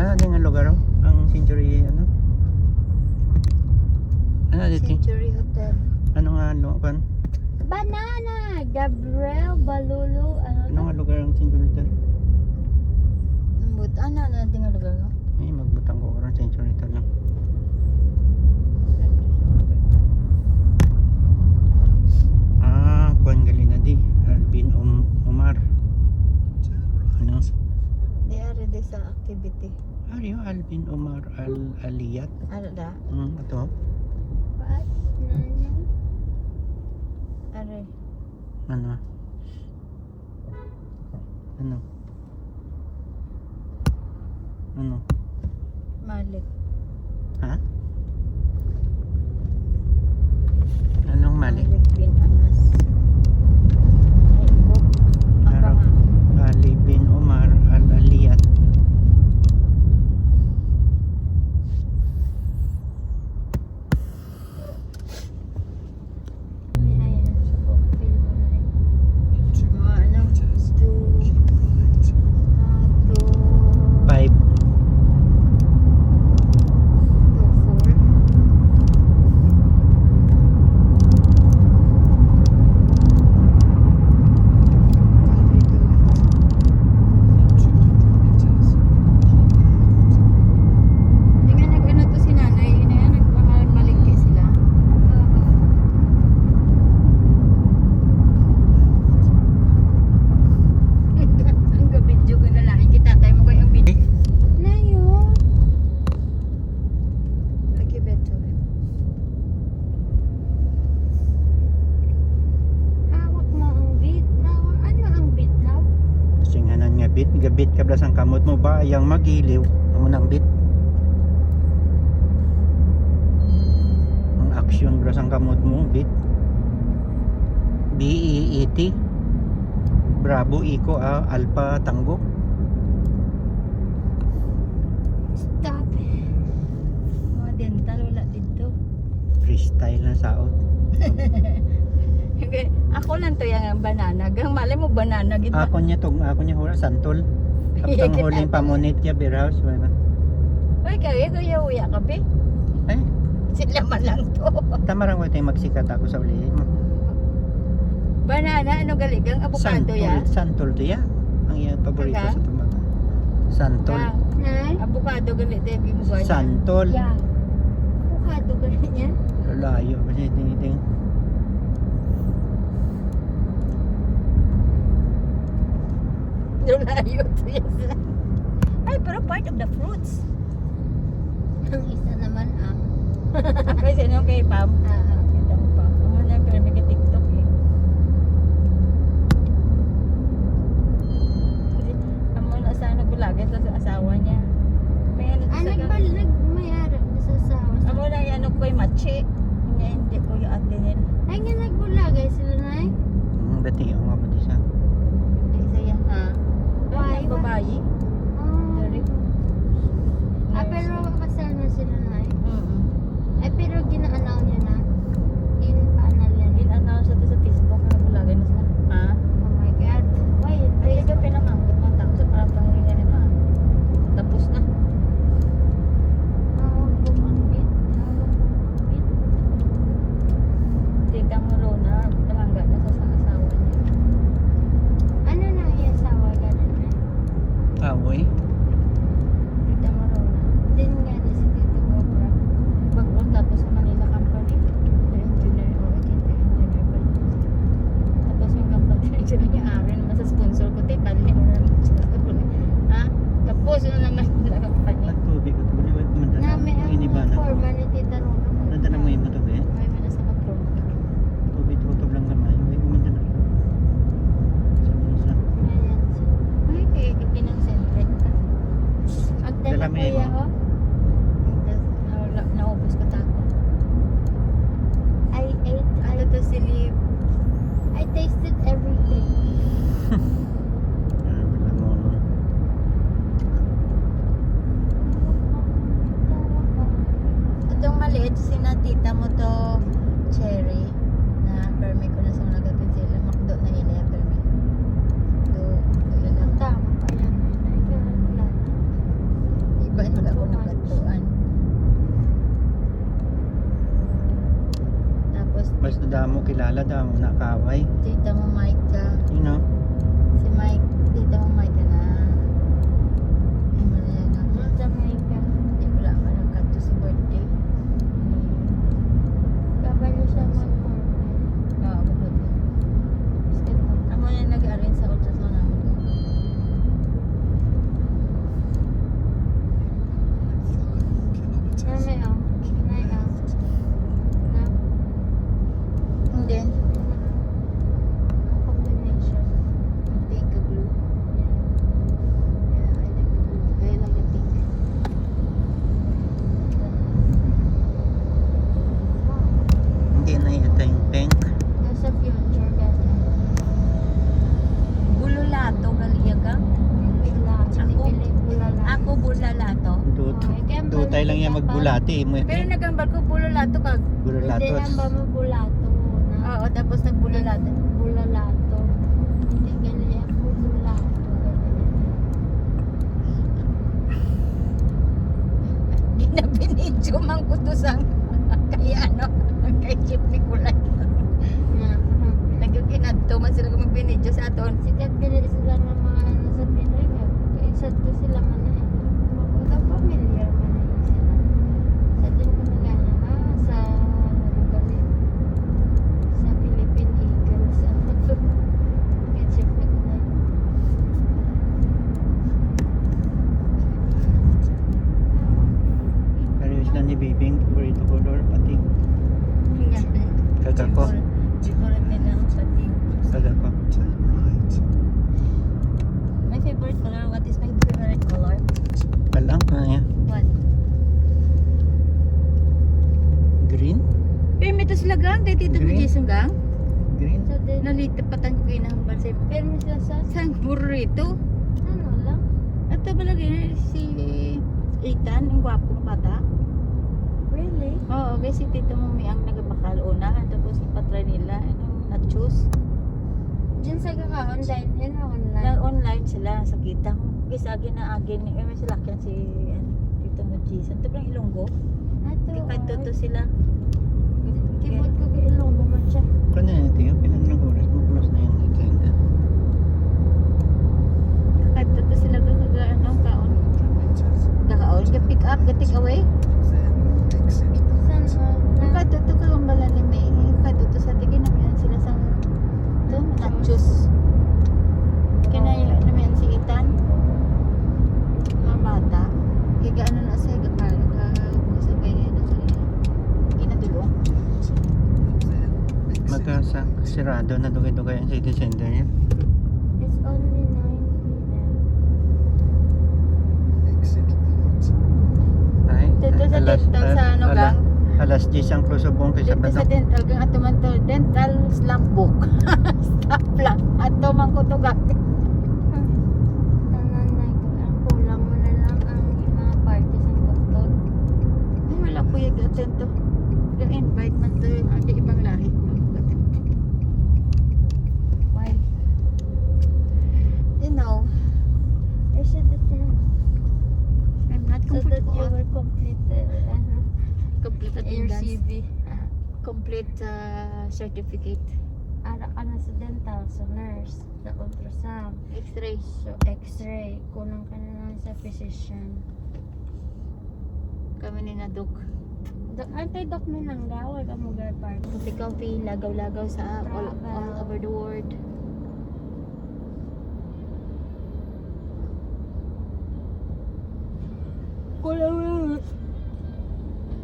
Ano din ang lugar? Ang Century ano? Ano dito? Century Hotel. Ano nga lugar? Banana! Gabriel Balulu. Ano nga lugar ang Century Hotel? Ano din nga lugar ko? Ay, magbutang ko orang Century Hotel lang. Kuan Galina di Alvin Omar. Ano? Di are di sa activity. Ariyo Alvin Omar Aliyat. Ano da? Ito. What? Nani? Are. Ano? Ano? Ano? Malik. Ha? Anong Malik? Malik bin Anas. Ay, book. Apa Araw. nga? Ali bin Omar Aliyat. May ayan sa book. Film mo na rin. Ano? Two. 5 gabit ka blas ang kamot mo ba yang magiliw ang unang bit ang action blas ang kamot mo bit BEET Bravo Eco Alpha Tango. Stop. Mga dental wala dito. Freestyle na saot. Ako lang to yung banana. Gang malay mo banana gid. Ako niya hula santol. Kapag huling pamunit ya beer house ba? Oy kaya uya ka be. Ay, Sila man lang to. tamarang ko tayo magsikat ako sa uli mo. Banana ano galigang avocado ya. Santol to ya. Ang iya paborito Aga? sa tumaga. Santol. Nay, avocado gali tayo gimuga niya. Santol. Yeah. Avocado gali niya. Layo kasi ting. Layo to yan. Ay, pero part of the fruits. Ang isa naman ang kasi ano kay Pam? Kita mo pa. Ano na pero may TikTok eh. Amo na sana bulagan sa asawa niya. May ano sa Nagmayara sa asawa. Amo na yan ko yung matche. Hindi ko yung ate nila. Ay nga nagbulagay sila na eh. Dati yung nga mo di sa. Hindi saya ha. Why? Ay, babayi. Dari. Pero kasal na sila na eh. Mm. Ay pero gina-annow niya na. In panel niya na. In-announce ito sa Facebook na bulagan na sila. Ha? Oh my God. Why? Ay, ikaw pinamangkot mga tao sa parang pangulingan nila. Tapos na. Tawag bumambit. Tita mo Rona, palangga na sa asawa niya. Ano na yung asawa ganun na? Awoy. Tita mo Rona. Din nga na si Tito Cobra. Bago tapos sa Manila Company. The engineer, engineer pa. Tapos yung company na sila niya Aaron naman sa sponsor ko. Tita, hindi mo naman sa ha? Tapos yun naman yung company. At tubig ko tuloy wala kumanda. Nami Iniba ang na. forma ni Tita Rona. Kumanda na mo yung mo to be. Ay, mo na sa kapro. Tubig to lang gamay. May kumanda na. Sa Ayan siya. Ay, kaya kinonsentrate ka. At Dala dala mo kuya yun. oh. Naubos ko tako. I ate. Ano to si Liv? I tasted everything. wala mo. Itong maliit, sinatita mo to cherry na permi ko na sa mga gatid sila. Makdo na ila ya permi. Makdo. Ila lang. Tama pa yan. Ay, wala. Iba damo kilala damo nakaway. Tita mo Mike ka. You know? Si Mike, tita mo Mike ka na. Ay, malaya na. Jamaica. Hindi wala ka nagkanto sa birthday. Kabalo siya mag-corporate. Oo, mabuti. Amo na nag-arrange sa ultrasound namin. Mami, oh. Nay, oh. Na? And then, Combination. pink glue. Yeah. Yeah, I like the blue. I like the pink. Hindi na ito yung pink. Nasa future, ganyan. Bululato, galiyaga. Bulalato. Ako? Pili bulalato. Ako bulalato. Dutay lang yan magbulati. Pero nagambal ko bululato ka. Hindi Bulalatos. lang ba mo bulato? Oo, tapos nagbulalato. Bulalato. Hindi ganyan. Bulalato. Ginabinidyo man ko to sang kay ano, kay Chip Nicolay. Nagkinadto man sila kung magbinidyo sa aton. Sikat dili sila ng mga ano sa Pinoy. Kaisad ko sila man na eh. Mga familiar man na yun sila. Sa din ko nagana ha. Sa lugar eh. Sa Philippine Eagles. Kaya chef na ko na. Parehas na ni Bibing. Favorito color. Pati. Kagako. Siguro may lang pati. Kagako. My favorite color, what is my favorite color? Kalang. Ano yan? What? Green? Pero may to sila gang, kay Tito mo Green? Jason gang. Green? Sa din. Nalitapatan ko kinahambal sa mo. Pero sila sa Sang burrito. ano lang. At balagay na si Ethan, ang gwapong bata. Really? Oo, okay, si Tito mo may ang nagabakal una. Tapos ipatry nila, anong nachos. Diyan sa kaka-online. Yan o online. Nag-online sila sa kita. Kasi agin na agin, may sila kyan si ano, Tito mo Jason. Ito lang Ilonggo. Ato. Kahit toto sila. Kibot ko kay Ilonggo man siya. Kano na ito yung pinang oras mo. Close na yung agenda. Kahit toto sila kakagaan ang kaon. Kakaon, pick up, take away. San Kahit toto ka ang bala ni May. Kahit toto sa tigin naman sila sa ito, nachos. Kinaya naman si Ethan. Mga bata. Kaya ano na sa gakal. Sabay na sa ginadulong. Magkasa sirado na dugay-dugay ang city center niya. It's only 9 p.m. Ay, Dito sa dental sa ano gang. Alas 10 ang close of bong kaysa Dito sa batok. dental gang ato man to dental slump book. Stop lang. Ato man ko to gang. Tanan na ang kulang mo na lang ang mga parties ng doktor. Ay wala ko yung attend to. Invite man to yung adi ibang lahi. Why? You know, I said that I'm not so that you comfortable. will complete Complete your attendance. CV. Complete certificate. Ara ka na sa dental, sa nurse, sa ultrasound, X-ray. so x-ray, kunang ka na lang sa physician. Kami ni na Doc. Antay-doc mo lang daw, wag ka mo part. Coffee, lagaw-lagaw sa all over the world. Kulang mo